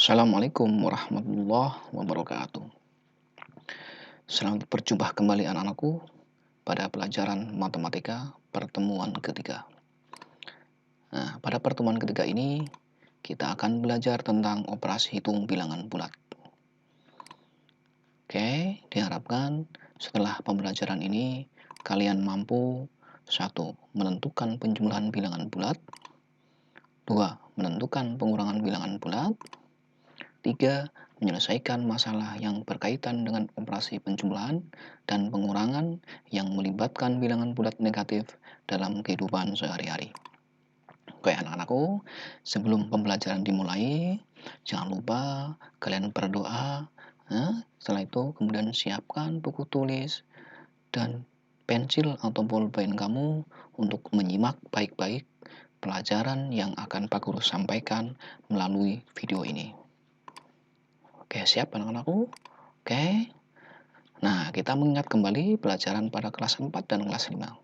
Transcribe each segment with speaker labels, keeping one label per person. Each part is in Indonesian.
Speaker 1: Assalamualaikum warahmatullahi wabarakatuh. Selamat berjumpa kembali anak-anakku pada pelajaran matematika pertemuan ketiga. Nah, pada pertemuan ketiga ini kita akan belajar tentang operasi hitung bilangan bulat. Oke, diharapkan setelah pembelajaran ini kalian mampu 1. Menentukan penjumlahan bilangan bulat, 2. Menentukan pengurangan bilangan bulat, 3. Menyelesaikan masalah yang berkaitan dengan operasi penjumlahan dan pengurangan yang melibatkan bilangan bulat negatif dalam kehidupan sehari-hari. Oke anak-anakku, sebelum pembelajaran dimulai, jangan lupa kalian berdoa. Setelah itu kemudian siapkan buku tulis dan pensil atau pulpen kamu untuk menyimak baik-baik pelajaran yang akan Pak Guru sampaikan melalui video ini. Oke, siap anak-anakku? Oke. Nah, kita mengingat kembali pelajaran pada kelas 4 dan kelas 5.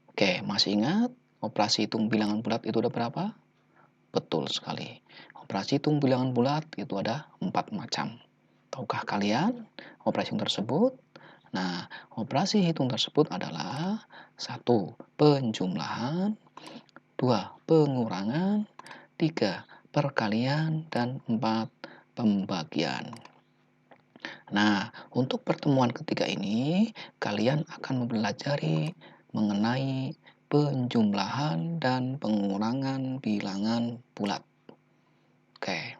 Speaker 1: Oke, masih ingat operasi hitung bilangan bulat itu ada berapa? Betul sekali. Operasi hitung bilangan bulat itu ada 4 macam. Tahukah kalian operasi tersebut? Nah, operasi hitung tersebut adalah 1. Penjumlahan, 2. Pengurangan, 3. Perkalian, dan 4. Pembagian. Nah, untuk pertemuan ketiga ini, kalian akan mempelajari mengenai penjumlahan dan pengurangan bilangan bulat. Oke,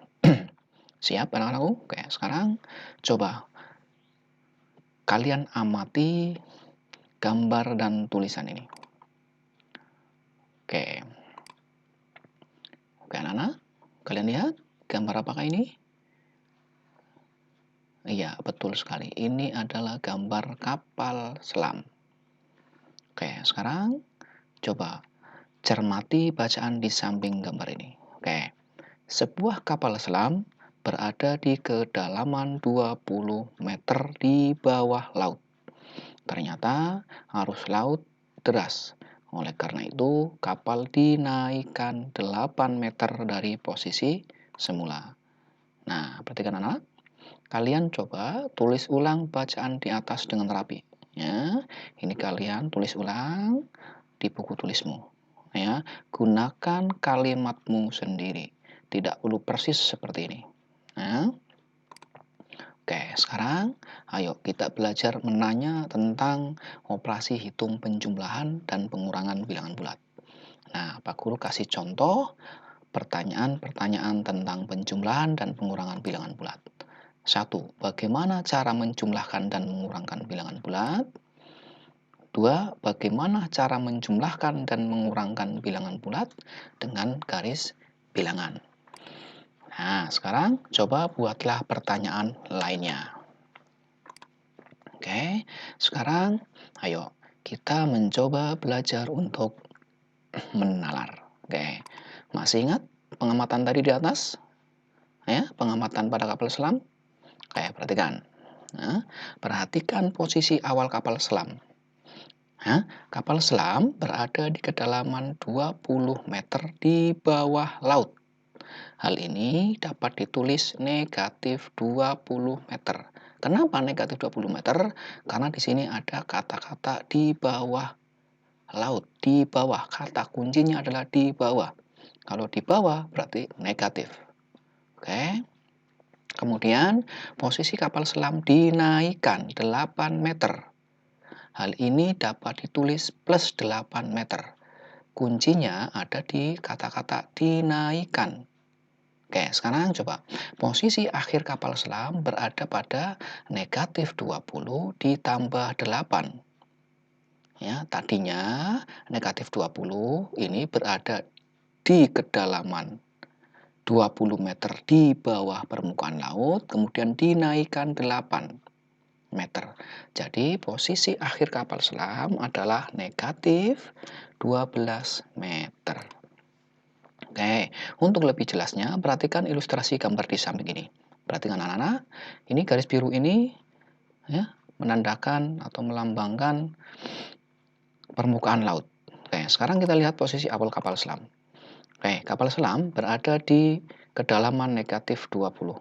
Speaker 1: siap anak-anakku? Oke, sekarang coba kalian amati gambar dan tulisan ini. Oke, anak-anak, kalian lihat gambar apakah ini? Iya, betul sekali. Ini adalah gambar kapal selam. Oke, sekarang coba cermati bacaan di samping gambar ini. Oke, sebuah kapal selam berada di kedalaman 20 meter di bawah laut. Ternyata arus laut deras. Oleh karena itu, kapal dinaikkan 8 meter dari posisi semula. Nah, perhatikan anak. Kalian coba tulis ulang bacaan di atas dengan rapi. Ya, ini kalian tulis ulang di buku tulismu. Ya, gunakan kalimatmu sendiri. Tidak perlu persis seperti ini. Ya. Oke, sekarang ayo kita belajar menanya tentang operasi hitung penjumlahan dan pengurangan bilangan bulat. Nah, Pak Guru kasih contoh pertanyaan-pertanyaan tentang penjumlahan dan pengurangan bilangan bulat. 1. Bagaimana cara menjumlahkan dan mengurangkan bilangan bulat? 2. Bagaimana cara menjumlahkan dan mengurangkan bilangan bulat dengan garis bilangan? Nah, sekarang coba buatlah pertanyaan lainnya. Oke, sekarang ayo kita mencoba belajar untuk menalar. Oke, masih ingat pengamatan tadi di atas? Ya, pengamatan pada kapal selam? Oke, perhatikan. Nah, perhatikan posisi awal kapal selam. Kapal selam berada di kedalaman 20 meter di bawah laut. Hal ini dapat ditulis negatif 20 meter. Kenapa negatif 20 meter? Karena di sini ada kata-kata di bawah laut. Di bawah, kata kuncinya adalah di bawah. Kalau di bawah berarti negatif. Oke. Kemudian posisi kapal selam dinaikkan 8 meter. Hal ini dapat ditulis plus 8 meter. Kuncinya ada di kata-kata dinaikkan. Oke, sekarang coba. Posisi akhir kapal selam berada pada negatif 20 ditambah 8. Ya, tadinya negatif 20 ini berada di kedalaman 20 meter di bawah permukaan laut, kemudian dinaikkan 8 meter. Jadi posisi akhir kapal selam adalah negatif 12 meter. Oke, untuk lebih jelasnya perhatikan ilustrasi gambar di samping ini. Perhatikan anak-anak, ini garis biru ini ya, menandakan atau melambangkan permukaan laut. Oke, sekarang kita lihat posisi awal kapal selam. Oke, kapal selam berada di kedalaman negatif 20.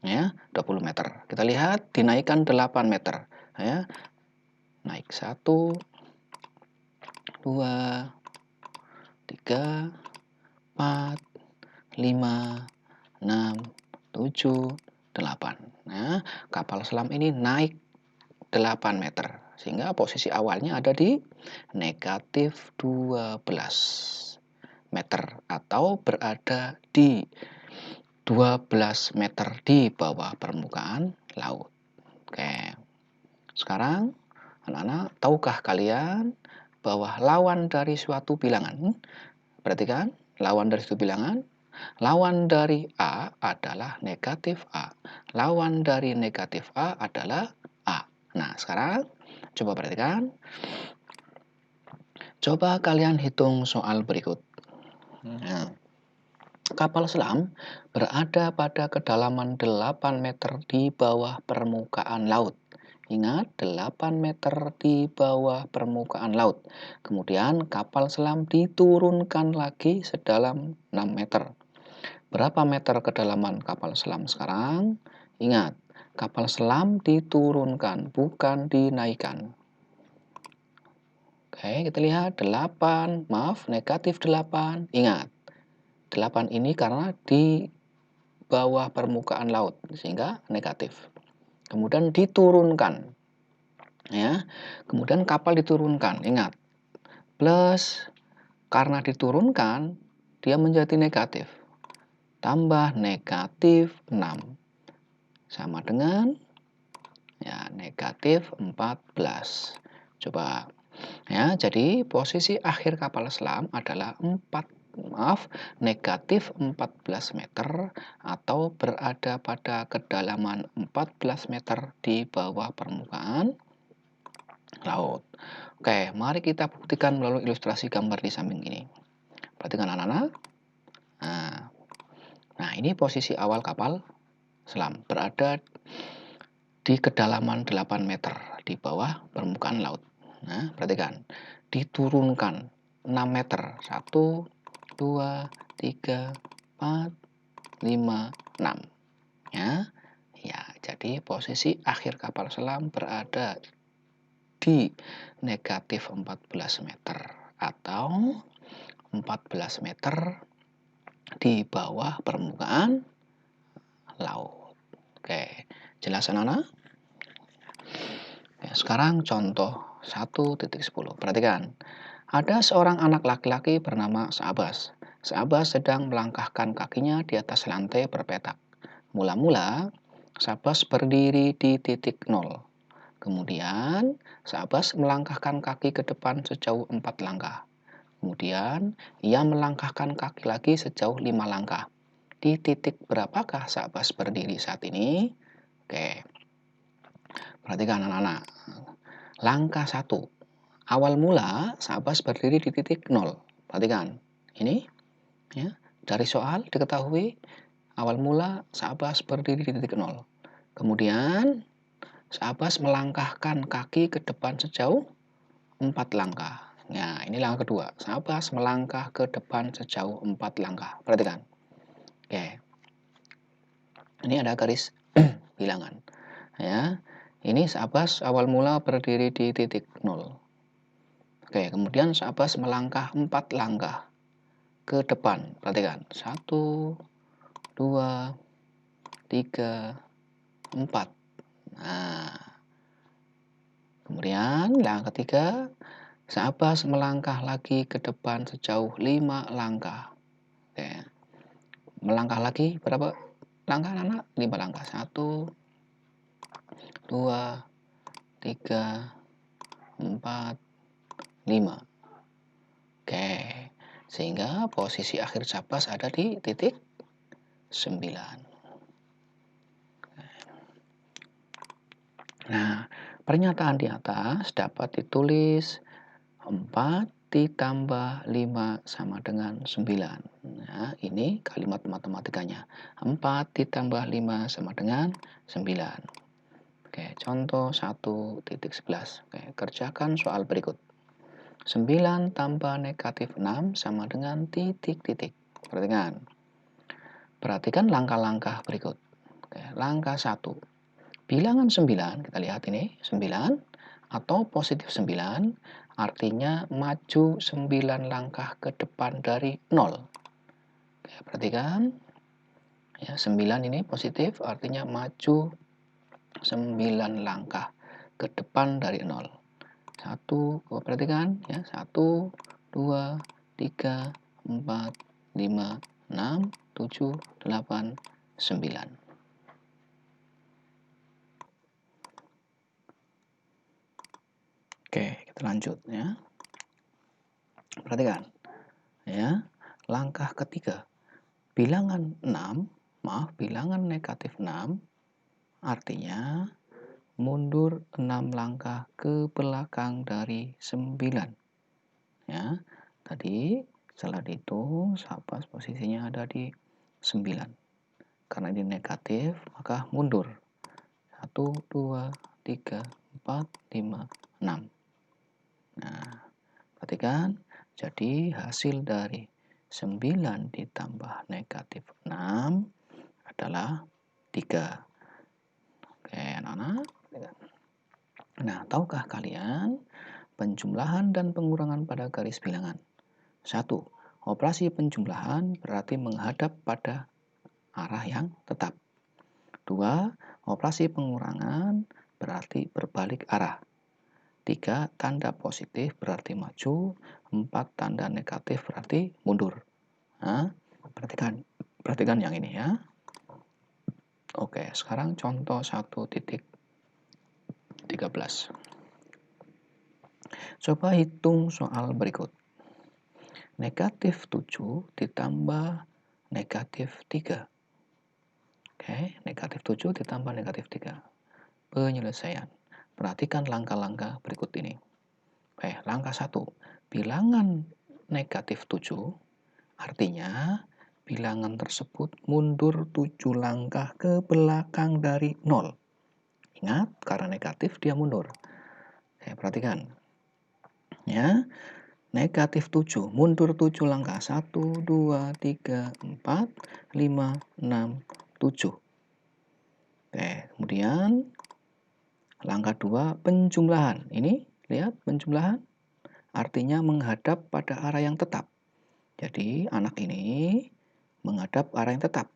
Speaker 1: Ya, 20 meter. Kita lihat dinaikkan 8 meter. Ya, naik 1, 2, 3, 4, 5, 6, 7, 8. Nah, kapal selam ini naik 8 meter. Sehingga posisi awalnya ada di negatif 12 meter. Atau berada di 12 meter di bawah permukaan laut. Oke. Sekarang, anak-anak, tahukah kalian bahwa lawan dari suatu bilangan, perhatikan, lawan dari suatu bilangan, lawan dari A adalah negatif A. Lawan dari negatif A adalah A. Nah, sekarang coba perhatikan. Coba kalian hitung soal berikut. Nah, kapal selam berada pada kedalaman 8 meter di bawah permukaan laut. Ingat, 8 meter di bawah permukaan laut. Kemudian kapal selam diturunkan lagi sedalam 6 meter. Berapa meter kedalaman kapal selam sekarang? Ingat, kapal selam diturunkan, bukan dinaikkan. Oke, kita lihat 8, negatif 8. Ingat, 8 ini karena di bawah permukaan laut, sehingga negatif. Kemudian diturunkan. Ya, kemudian kapal diturunkan. Ingat, plus karena diturunkan, dia menjadi negatif. Tambah negatif 6. Sama dengan ya negatif 14. Coba. Ya, jadi posisi akhir kapal selam adalah negatif 14 meter atau berada pada kedalaman 14 meter di bawah permukaan laut. Oke, mari kita buktikan melalui ilustrasi gambar di samping ini. Perhatikan anak-anak. Nah, ini posisi awal kapal selam berada di kedalaman 8 meter di bawah permukaan laut. Nah, perhatikan. Diturunkan 6 meter. 1, 2, 3, 4, 5, 6. Ya, jadi posisi akhir kapal selam berada di negatif 14 meter atau 14 meter di bawah permukaan laut. Oke, jelas anak-anak? Ya, sekarang contoh 1.10. Perhatikan. Ada seorang anak laki-laki bernama Syahbaz. Syahbaz sedang melangkahkan kakinya di atas lantai berpetak. Mula-mula, Syahbaz berdiri di titik 0. Kemudian, Syahbaz melangkahkan kaki ke depan sejauh 4 langkah. Kemudian, ia melangkahkan kaki lagi sejauh 5 langkah. Di titik berapakah Syahbaz berdiri saat ini? Oke, perhatikan anak-anak. Langkah 1. Awal mula, Syahbaz berdiri di titik 0. Perhatikan, ini ya, dari soal diketahui awal mula Syahbaz berdiri di titik 0. Kemudian, Syahbaz melangkahkan kaki ke depan sejauh 4 langkah. Nah, ini langkah kedua. Syahbaz melangkah ke depan sejauh 4 langkah. Perhatikan. Oke. Ini ada garis bilangan. Ya. Ini Syahbaz awal mula berdiri di titik 0. Oke, kemudian Syahbaz melangkah 4 langkah ke depan. Perhatikan. 1, 2, 3, 4. Nah, kemudian langkah ketiga, Syahbaz melangkah lagi ke depan sejauh 5 langkah. Oke. Melangkah lagi berapa langkah anak? 5 langkah. 1, 2, 3, 4, 5. Oke. Sehingga posisi akhir Syahbaz ada di titik 9. Nah, pernyataan di atas dapat ditulis 4 ditambah 5 sama dengan 9. Nah, ini kalimat matematikanya. 4 ditambah 5 sama dengan 9. Oke, contoh 1.11. Oke, kerjakan soal berikut. 9 tambah negatif 6 sama dengan titik-titik. Perhatikan. Perhatikan langkah-langkah berikut. Oke, langkah 1. Bilangan 9, kita lihat ini, 9 atau positif 9, artinya maju 9 langkah ke depan dari 0. Oke, perhatikan. Ya, 9 ini positif, artinya maju 9 langkah ke depan dari 0. 1, perhatikan ya, 1, 2, 3, 4, 5, 6, 7, 8, 9. Oke, kita lanjut ya. Perhatikan ya. Langkah ketiga, bilangan negatif 6 artinya mundur 6 langkah ke belakang dari 9. Ya. Tadi setelah dihitung, pas posisinya ada di 9. Karena ini negatif, maka mundur. 1, 2, 3, 4, 5, 6. Nah, perhatikan. Jadi hasil dari 9 ditambah negatif 6 adalah 3. Oke, anak-anak. Nah, tahukah kalian penjumlahan dan pengurangan pada garis bilangan? 1. Operasi penjumlahan berarti menghadap pada arah yang tetap. 2. Operasi pengurangan berarti berbalik arah. 3. Tanda positif berarti maju. 4. Tanda negatif berarti mundur. Nah, perhatikan yang ini ya. Oke, sekarang contoh 1.13. Coba hitung soal berikut. Negatif 7 ditambah negatif 3. Oke, negatif 7 ditambah negatif 3. Penyelesaian. Perhatikan langkah-langkah berikut ini. Oke, langkah 1. Bilangan negatif 7 artinya bilangan tersebut mundur 7 langkah ke belakang dari 0. Ingat, karena negatif dia mundur. Oke, perhatikan. Ya, negatif 7, mundur 7 langkah. 1, 2, 3, 4, 5, 6, 7. Oke, kemudian langkah 2, penjumlahan. Ini, lihat penjumlahan. Artinya menghadap pada arah yang tetap. Jadi, anak ini menghadap arah yang tetap.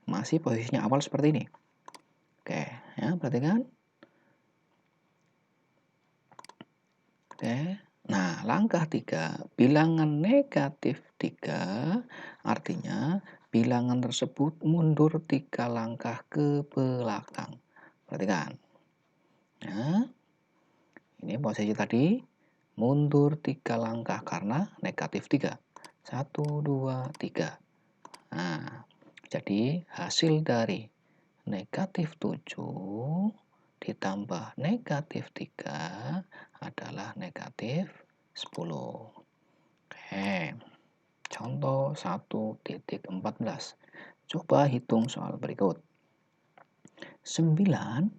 Speaker 1: Masih posisinya awal seperti ini. Oke, ya, perhatikan. Oke. Nah, langkah 3, bilangan negatif 3 artinya bilangan tersebut mundur 3 langkah ke belakang. Perhatikan. Nah, ini posisi tadi mundur 3 langkah karena negatif 3. 1, 2, 3. Nah, jadi hasil dari negatif 7 ditambah negatif 3 adalah negatif 10. Oke, contoh 1.14. Coba hitung soal berikut. 9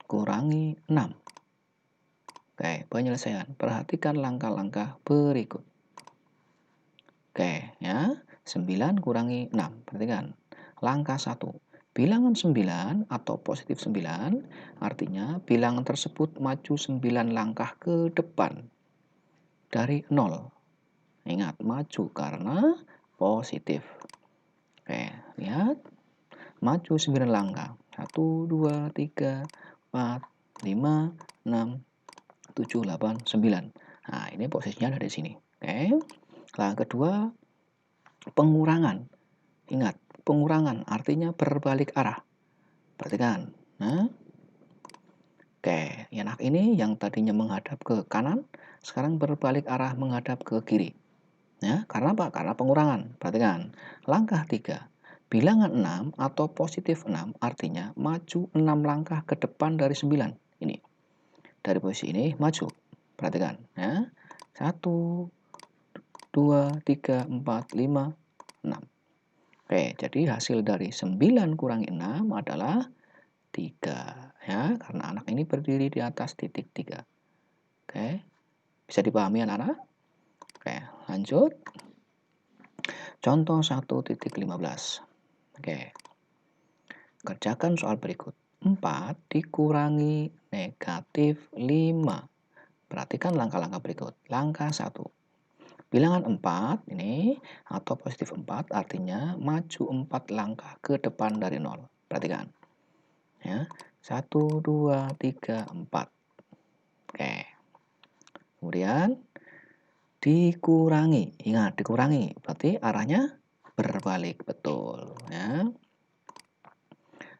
Speaker 1: kurangi 6. Oke, penyelesaian. Perhatikan langkah-langkah berikut. Oke, ya. 9 kurangi 6. Perhatikan. Langkah 1. Bilangan 9 atau positif 9 artinya bilangan tersebut maju 9 langkah ke depan dari 0. Ingat, maju karena positif. Oke, lihat. Maju 9 langkah. 1, 2, 3, 4, 5, 6, 7, 8, 9. Nah, ini posisinya ada di sini. Oke. Langkah kedua, pengurangan. Ingat, pengurangan artinya berbalik arah. Perhatikan. Nah, oke, anak ini yang tadinya menghadap ke kanan, sekarang berbalik arah menghadap ke kiri. Ya, karena apa? Karena pengurangan. Perhatikan. Langkah 3. Bilangan 6 atau positif 6 artinya maju 6 langkah ke depan dari 9. Ini. Dari posisi ini maju. Perhatikan. Ya. 1, 2, 3, 4, 5, 6. Oke, jadi hasil dari 9 kurangi 6 adalah 3. Ya, karena anak ini berdiri di atas titik 3. Oke, bisa dipahami anak-anak? Oke, lanjut. Contoh 1.15. Oke, kerjakan soal berikut. 4 dikurangi negatif 5. Perhatikan langkah-langkah berikut. Langkah 1. Bilangan 4 ini atau positif 4 artinya maju 4 langkah ke depan dari 0. Perhatikan. Ya. 1, 2, 3, 4. Oke. Kemudian dikurangi. Ingat, dikurangi. Berarti arahnya berbalik. Betul. Ya.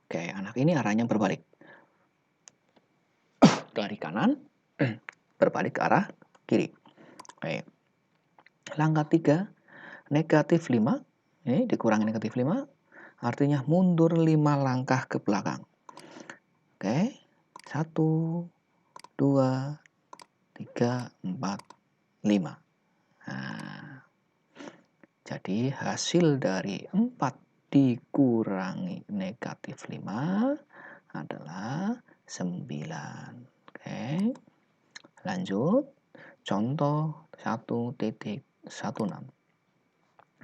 Speaker 1: Oke, anak ini arahnya berbalik. Dari kanan berbalik ke arah kiri. Oke. Langkah 3, negatif 5. Ini dikurangi negatif 5. Artinya mundur 5 langkah ke belakang. Oke. 1, 2, 3, 4, 5. Nah, jadi hasil dari 4 dikurangi negatif 5 adalah 9. Oke. Lanjut. Contoh 1.16.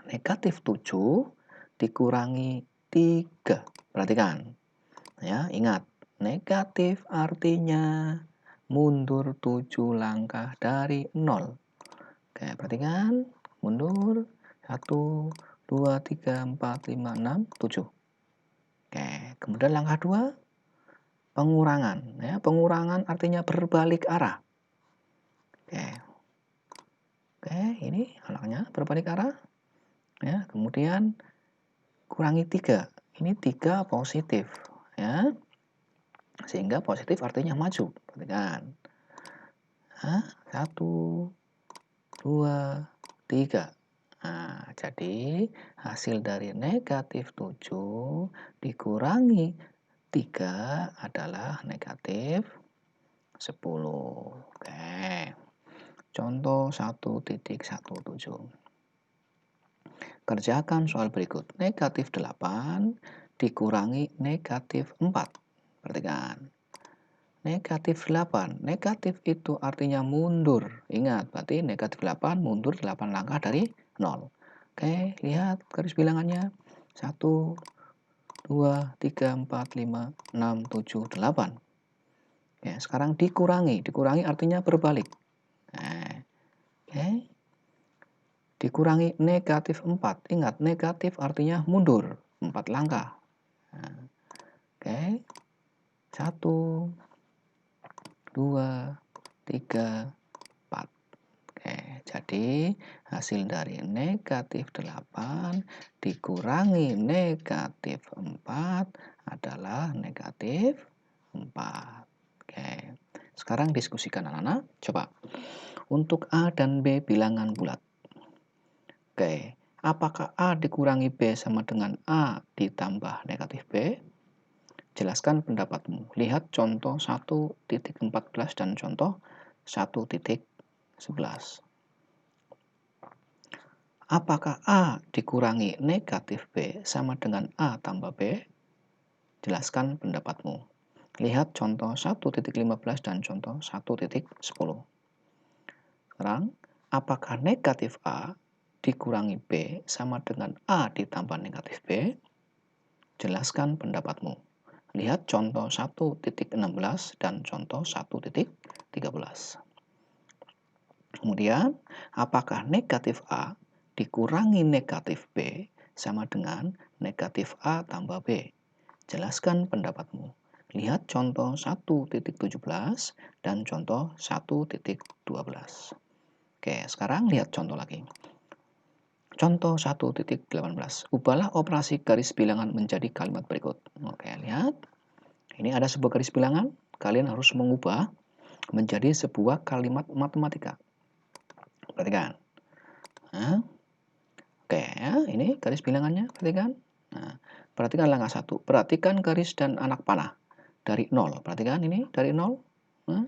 Speaker 1: Negatif 7 dikurangi 3. Perhatikan. Ya, ingat. Negatif artinya mundur 7 langkah dari 0. Oke, perhatikan. Mundur. 1, 2, 3, 4, 5, 6, 7. Oke, kemudian langkah 2. Pengurangan. Ya, pengurangan artinya berbalik arah. Oke, ini anaknya berbalik arah. Ya, kemudian kurangi 3. Ini 3 positif. Ya, sehingga positif artinya maju. Perhatikan. 1, 2, 3. Nah, jadi hasil dari negatif 7 dikurangi 3 adalah negatif 10. Oke. Contoh 1.17. Kerjakan soal berikut. Negatif 8 dikurangi negatif 4. Perhatikan. Negatif 8. Negatif itu artinya mundur. Ingat, berarti negatif 8 mundur 8 langkah dari 0. Oke, lihat garis bilangannya. 1, 2, 3, 4, 5, 6, 7, 8. Ya, sekarang dikurangi. Dikurangi artinya berbalik. Nah, oke. Dikurangi negatif 4. Ingat, negatif artinya mundur 4 langkah. Nah, oke. 1, 2, 3, 4. Oke, jadi hasil dari negatif 8 dikurangi negatif 4 adalah negatif 4. Oke, sekarang diskusikan anak-anak. Coba, untuk A dan B bilangan bulat. Oke, apakah A dikurangi B sama dengan A ditambah negatif B? Jelaskan pendapatmu. Lihat contoh 1.14 dan contoh 1.11. Apakah A dikurangi negatif B sama dengan A tambah B? Jelaskan pendapatmu. Lihat contoh 1.15 dan contoh 1.10. Sekarang, apakah negatif A dikurangi B sama dengan A ditambah negatif B? Jelaskan pendapatmu. Lihat contoh 1.16 dan contoh 1.13. Kemudian, apakah negatif A dikurangi negatif B sama dengan negatif A tambah B? Jelaskan pendapatmu. Lihat contoh 1.17 dan contoh 1.12. Oke, sekarang lihat contoh lagi. Contoh 1.18. Ubahlah operasi garis bilangan menjadi kalimat berikut. Oke, lihat. Ini ada sebuah garis bilangan. Kalian harus mengubah menjadi sebuah kalimat matematika. Perhatikan. Nah, oke, ya, ini garis bilangannya. Perhatikan. Nah, perhatikan langkah 1. Perhatikan garis dan anak panah. Dari 0. Perhatikan ini dari 0. Nah,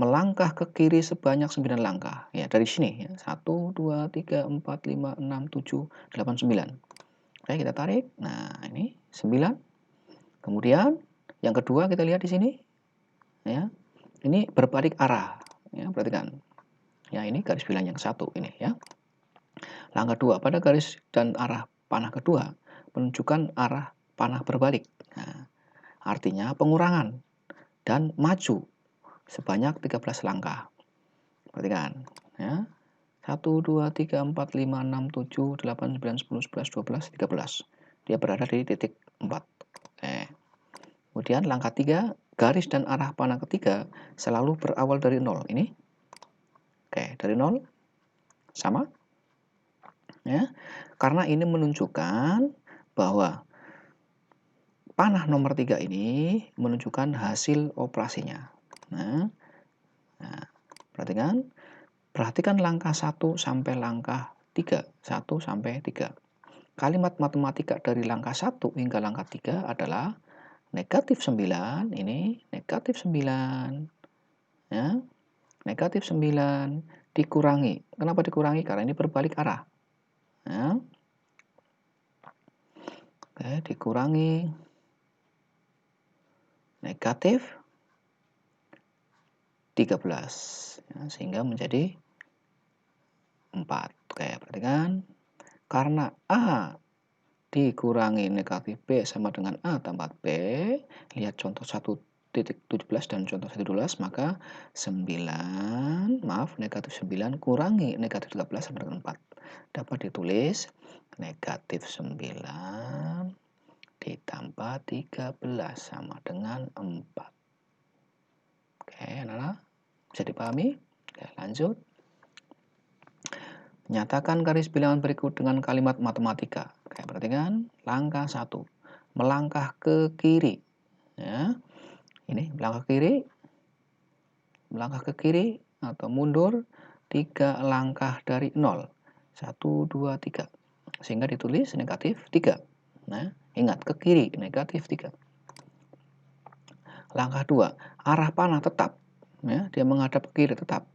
Speaker 1: melangkah ke kiri sebanyak 9 langkah. Ya, dari sini. Ya. 1, 2, 3, 4, 5, 6, 7, 8, 9. Oke, kita tarik. Nah, ini 9. Kemudian, yang kedua kita lihat di sini. Ya, ini berbalik arah. Ya, perhatikan. Ya, ini garis bilang yang 1 ini ya. Langkah 2, pada garis dan arah panah kedua, menunjukkan arah panah berbalik. Nah, artinya pengurangan dan maju sebanyak 13 langkah. Perhatikan ya. 1, 2, 3, 4, 5, 6, 7, 8, 9, 10, 11, 12, 13. Dia berada di titik 4. Kemudian langkah 3, garis dan arah panah ketiga selalu berawal dari 0. Ini. Dari 0 sama. Ya. Karena ini menunjukkan bahwa panah nomor 3 ini menunjukkan hasil operasinya. Nah, perhatikan langkah 1 sampai langkah 3. 1 sampai 3. Kalimat matematika dari langkah 1 hingga langkah 3 adalah negatif 9, ini negatif 9. Ya, negatif 9 dikurangi. Kenapa dikurangi? Karena ini berbalik arah. Ya. Dikurangi negatif 13. Ya, sehingga menjadi 4. Perhatikan. Karena A dikurangi negatif B sama dengan A tambah B. Lihat contoh 1.17 dan contoh 1.12, maka negatif 9 kurangi negatif 13 sama dengan 4. Dapat ditulis negatif 9 ditambah 13 sama dengan 4. Anak-anak bisa dipahami? Lanjut. Nyatakan garis bilangan berikut dengan kalimat matematika. Perhatikan langkah 1. Melangkah ke kiri. Ya. Ini melangkah ke kiri atau mundur 3 langkah dari 0. 1, 2, 3. Sehingga ditulis negatif 3. Nah, ingat ke kiri negatif 3. Langkah 2. Arah panah tetap. Ya, dia menghadap ke kiri tetap.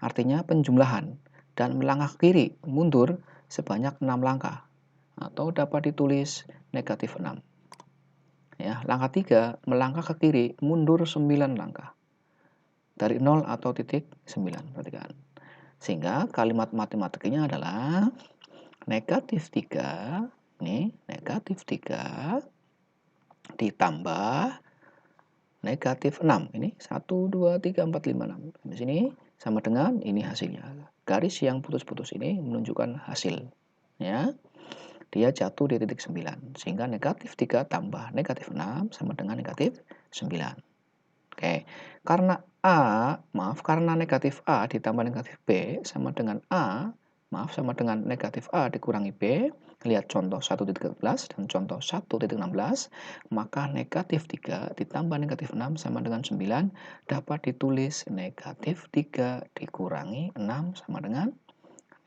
Speaker 1: Artinya penjumlahan. Dan melangkah ke kiri mundur sebanyak 6 langkah. Atau dapat ditulis negatif 6. Ya, langkah 3, melangkah ke kiri mundur 9 langkah. Dari 0 atau titik 9. Perhatikan. Sehingga kalimat matematikanya adalah negatif 3. Ini negatif 3 ditambah negatif 6. Ini 1, 2, 3, 4, 5, 6. Di sini sama dengan ini hasilnya. Garis yang putus-putus ini menunjukkan hasil. Ya. Dia jatuh di titik 9. Sehingga negatif 3 tambah negatif 6 sama dengan negatif 9. Karena karena negatif A ditambah negatif B sama dengan sama dengan negatif A dikurangi B. Lihat contoh 1.13 dan contoh 1.16. Maka negatif 3 ditambah negatif 6 sama dengan 9. Dapat ditulis negatif 3 dikurangi 6 sama dengan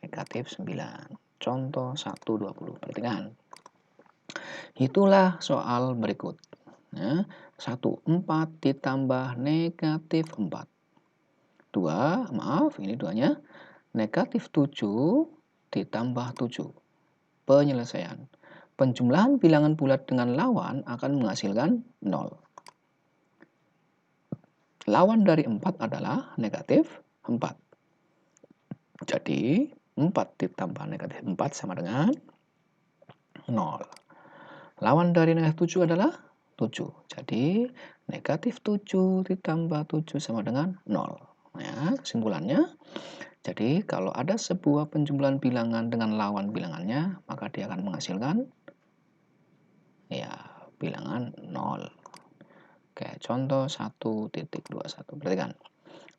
Speaker 1: negatif 9. Contoh 1.20. Perhatikan. Itulah soal berikut. 1, 4 ditambah negatif 4. 2, ini 2-nya. Negatif 7 ditambah 7. Penyelesaian. Penjumlahan bilangan bulat dengan lawan akan menghasilkan 0. Lawan dari 4 adalah negatif 4. Jadi 4 ditambah negatif 4 sama dengan 0. Lawan dari negatif 7 adalah 7. Jadi negatif 7 ditambah 7 sama dengan 0. Ya, kesimpulannya, jadi kalau ada sebuah penjumlahan bilangan dengan lawan bilangannya, maka dia akan menghasilkan bilangan 0. Contoh 1.21. Perhatikan.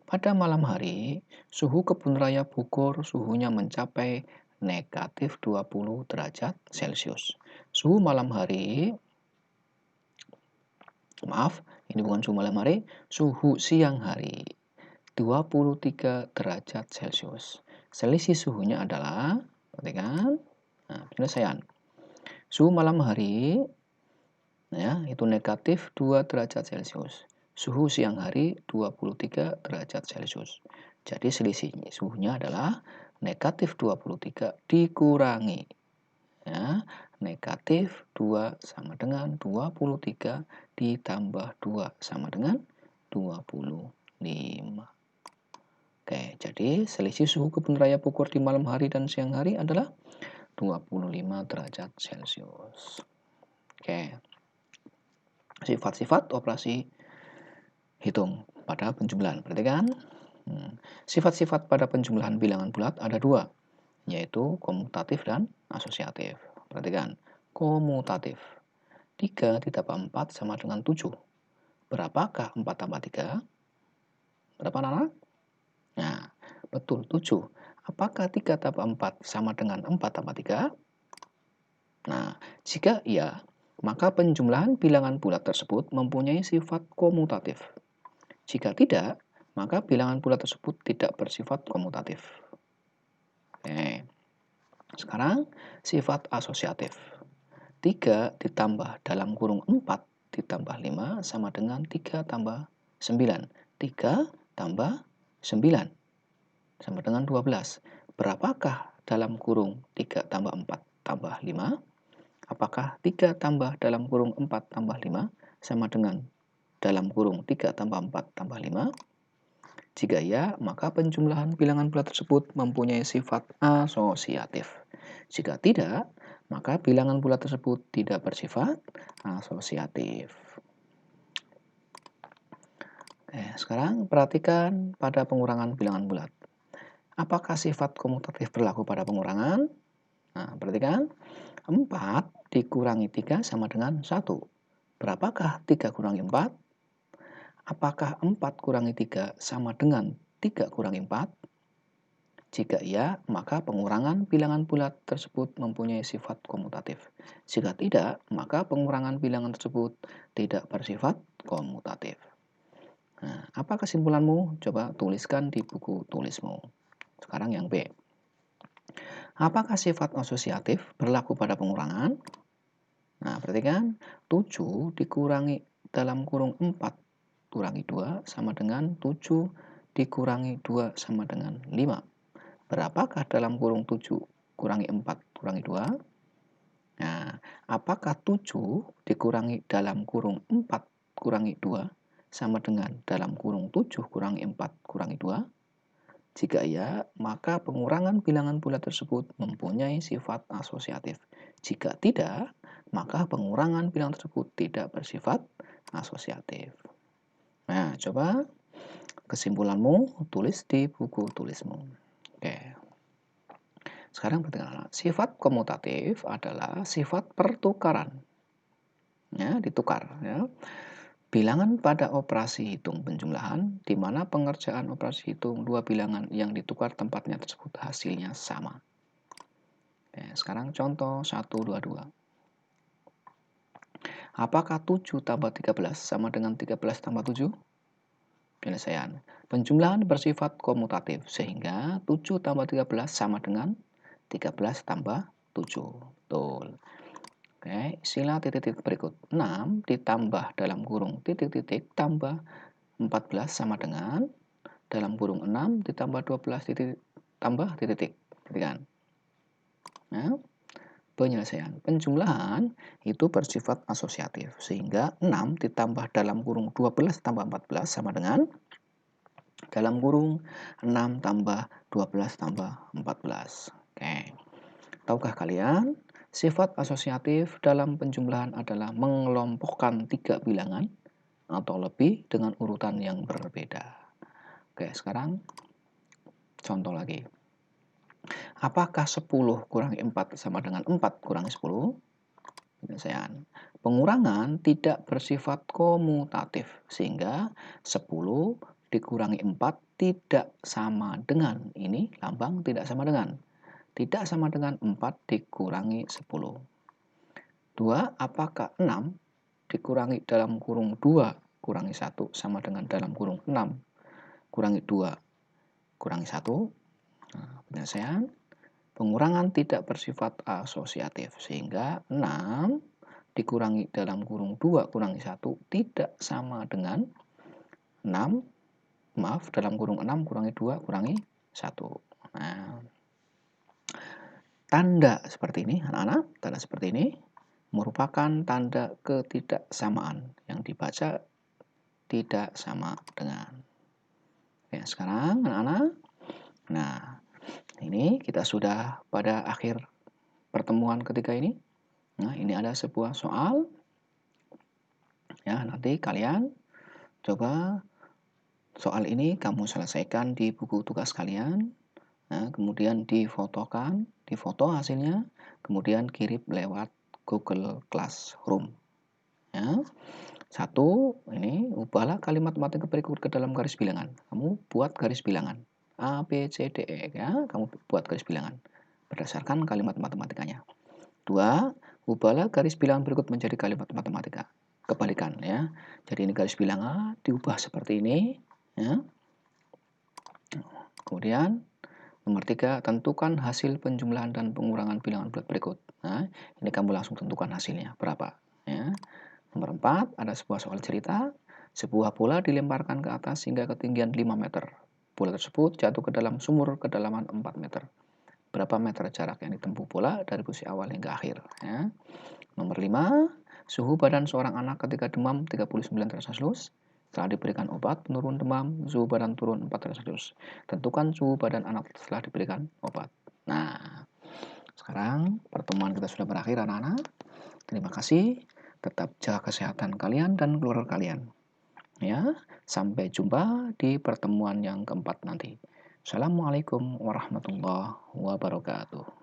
Speaker 1: Pada malam hari, suhu kebun raya Bogor suhunya mencapai negatif 20 derajat Celcius. Suhu malam hari, ini bukan suhu malam hari, suhu siang hari 23 derajat Celcius. Selisih suhunya adalah, perhatikan, penyelesaian. Suhu malam hari itu negatif 2 derajat Celcius. Suhu siang hari 23 derajat Celcius. Jadi selisih suhunya adalah negatif 23 dikurangi negatif 2 sama dengan 23 ditambah 2 sama dengan 25. Jadi selisih suhu kebun raya Bogor di malam hari dan siang hari adalah 25 derajat Celcius. Oke. Sifat-sifat operasi hitung pada penjumlahan. Perhatikan. Sifat-sifat pada penjumlahan bilangan bulat ada dua, yaitu komutatif dan asosiatif. Perhatikan. Komutatif. 3 ditambah 4 sama dengan 7. Berapakah 4 tambah 3? Berapa, anak? Nah, betul, 7. Apakah 3 tambah 4 sama dengan 4 tambah 3? Nah, jika iya, maka penjumlahan bilangan bulat tersebut mempunyai sifat komutatif. Jika tidak, maka bilangan bulat tersebut tidak bersifat komutatif. Oke. Sekarang, sifat asosiatif. 3 ditambah dalam kurung 4 ditambah 5 sama dengan 3 tambah 9. 3 tambah 9 sama dengan 12. Berapakah dalam kurung 3 tambah 4 tambah 5? Apakah 3 tambah dalam kurung 4 tambah 5 sama dengan dalam kurung 3 tambah 4 tambah 5? Jika iya, maka penjumlahan bilangan bulat tersebut mempunyai sifat asosiatif. Jika tidak, maka bilangan bulat tersebut tidak bersifat asosiatif. Oke, sekarang perhatikan pada pengurangan bilangan bulat. Apakah sifat komutatif berlaku pada pengurangan? Nah, perhatikan. 4 dikurangi 3 sama dengan 1. Berapakah 3 kurangi 4? Apakah 4 kurangi 3 sama dengan 3 kurangi 4? Jika iya, maka pengurangan bilangan bulat tersebut mempunyai sifat komutatif. Jika tidak, maka pengurangan bilangan tersebut tidak bersifat komutatif. Nah, apa kesimpulanmu? Coba tuliskan di buku tulismu. Sekarang yang B. Apakah sifat asosiatif berlaku pada pengurangan? Nah, perhatikan. 7 dikurangi dalam kurung 4 kurangi 2 sama dengan 7 dikurangi 2 sama dengan 5. Berapakah dalam kurung 7 kurangi 4 kurangi 2? Nah, apakah 7 dikurangi dalam kurung 4 kurangi 2 sama dengan dalam kurung 7 kurangi 4 kurangi 2? Jika iya, maka pengurangan bilangan bulat tersebut mempunyai sifat asosiatif. Jika tidak, maka pengurangan bilangan tersebut tidak bersifat asosiatif. Nah, coba kesimpulanmu tulis di buku tulismu. Oke. Sekarang perhatikan, sifat komutatif adalah sifat pertukaran. Ya, ditukar. Ya. Bilangan pada operasi hitung penjumlahan, di mana pengerjaan operasi hitung dua bilangan yang ditukar tempatnya tersebut hasilnya sama. Oke, sekarang contoh 122. Apakah 7 tambah 13 sama dengan 13 tambah 7? Penyelesaian. Penjumlahan bersifat komutatif, sehingga 7 tambah 13 sama dengan 13 tambah 7. Betul. Oke, istilah titik-titik berikut. 6 ditambah dalam kurung titik-titik tambah 14 sama dengan dalam kurung 6 ditambah 12 titik tambah titik-titik. Perhatikan. Nah, penyelesaian. Penjumlahan itu bersifat asosiatif, sehingga 6 ditambah dalam kurung 12 tambah 14 sama dengan dalam kurung 6 tambah 12 tambah 14. Oke. Tahukah kalian, sifat asosiatif dalam penjumlahan adalah mengelompokkan 3 bilangan atau lebih dengan urutan yang berbeda. Oke, sekarang contoh lagi. Apakah 10 kurangi 4 sama dengan 4 kurangi 10? Penyelesaian. Pengurangan tidak bersifat komutatif, sehingga 10 dikurangi 4 tidak sama dengan, ini lambang tidak sama dengan. Tidak sama dengan 4 dikurangi 10. 2, apakah 6 dikurangi dalam kurung 2 kurangi 1 sama dengan dalam kurung 6 kurangi 2 kurangi 1? Nah, penyelesaian. Pengurangan tidak bersifat asosiatif, sehingga 6 dikurangi dalam kurung 2 kurangi 1 tidak sama dengan 6, dalam kurung 6 kurangi 2 kurangi 1. Nah, tanda seperti ini, anak-anak, tanda seperti ini merupakan tanda ketidaksamaan yang dibaca tidak sama dengan. Oke, sekarang anak-anak, nah ini kita sudah pada akhir pertemuan ketiga ini. Nah, ini ada sebuah soal. Ya, nanti kalian coba soal ini kamu selesaikan di buku tugas kalian. Nah, kemudian difoto hasilnya, kemudian kirim lewat Google Classroom. Ya. Satu, ini ubahlah kalimat matematika berikut ke dalam garis bilangan. Kamu buat garis bilangan. A, B, C, D, E. Ya, kamu buat garis bilangan berdasarkan kalimat matematikanya. Dua, ubahlah garis bilangan berikut menjadi kalimat matematika. Kebalikan ya. Jadi ini garis bilangan diubah seperti ini. Ya. Kemudian nomor 3, tentukan hasil penjumlahan dan pengurangan bilangan bulat berikut. Nah, ini kamu langsung tentukan hasilnya berapa. Ya. Nomor 4, ada sebuah soal cerita. Sebuah bola dilemparkan ke atas hingga ketinggian 5 meter. Bola tersebut jatuh ke dalam sumur kedalaman 4 meter. Berapa meter jarak yang ditempuh bola dari posisi awal hingga akhir. Ya. Nomor 5, suhu badan seorang anak ketika demam 39 derajat Celcius. Setelah diberikan obat penurun demam, suhu badan turun 4 derajat Celcius. Tentukan suhu badan anak setelah diberikan obat. Nah, sekarang pertemuan kita sudah berakhir anak-anak. Terima kasih. Tetap jaga kesehatan kalian dan keluarga kalian. Ya, sampai jumpa di pertemuan yang keempat nanti. Assalamualaikum warahmatullahi wabarakatuh.